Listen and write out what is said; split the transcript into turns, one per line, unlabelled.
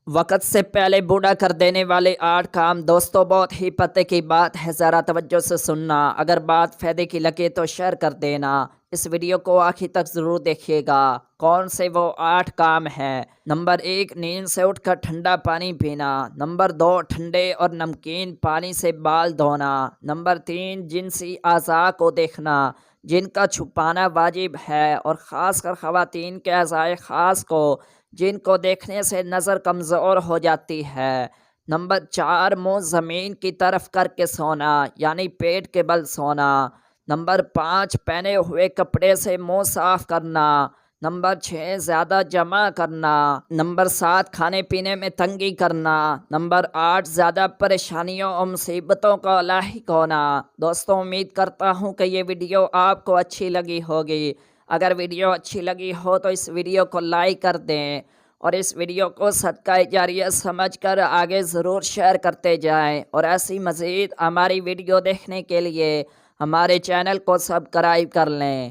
وقت سے پہلے بوڑھا کر دینے والے 8 کام۔ دوستو بہت ہی پتے کی بات ہے، ذرا توجہ سے سننا۔ اگر بات فائدے کی لگے تو شیئر کر دینا۔ اس ویڈیو کو آخر تک ضرور دیکھیے گا۔ کون سے وہ 8 کام ہیں؟ نمبر 1، نیند سے اٹھ کر ٹھنڈا پانی پینا۔ نمبر 2، ٹھنڈے اور نمکین پانی سے بال دھونا۔ نمبر 3، جنسی اعضاء کو دیکھنا جن کا چھپانا واجب ہے، اور خاص کر خواتین کے اعضائے خاص کو جن کو دیکھنے سے نظر کمزور ہو جاتی ہے۔ نمبر 4، منہ زمین کی طرف کر کے سونا، یعنی پیٹ کے بل سونا۔ نمبر 5، پہنے ہوئے کپڑے سے منہ صاف کرنا۔ نمبر 6، زیادہ جمع کرنا۔ نمبر 7، کھانے پینے میں تنگی کرنا۔ نمبر 8، زیادہ پریشانیوں اور مصیبتوں کا لاحق ہونا۔ دوستوں امید کرتا ہوں کہ یہ ویڈیو آپ کو اچھی لگی ہوگی۔ اگر ویڈیو اچھی لگی ہو تو اس ویڈیو کو لائک کر دیں، اور اس ویڈیو کو صدقہ جاریہ سمجھ کر آگے ضرور شیئر کرتے جائیں، اور ایسی مزید ہماری ویڈیو دیکھنے کے لیے ہمارے چینل کو سبسکرائب کر لیں۔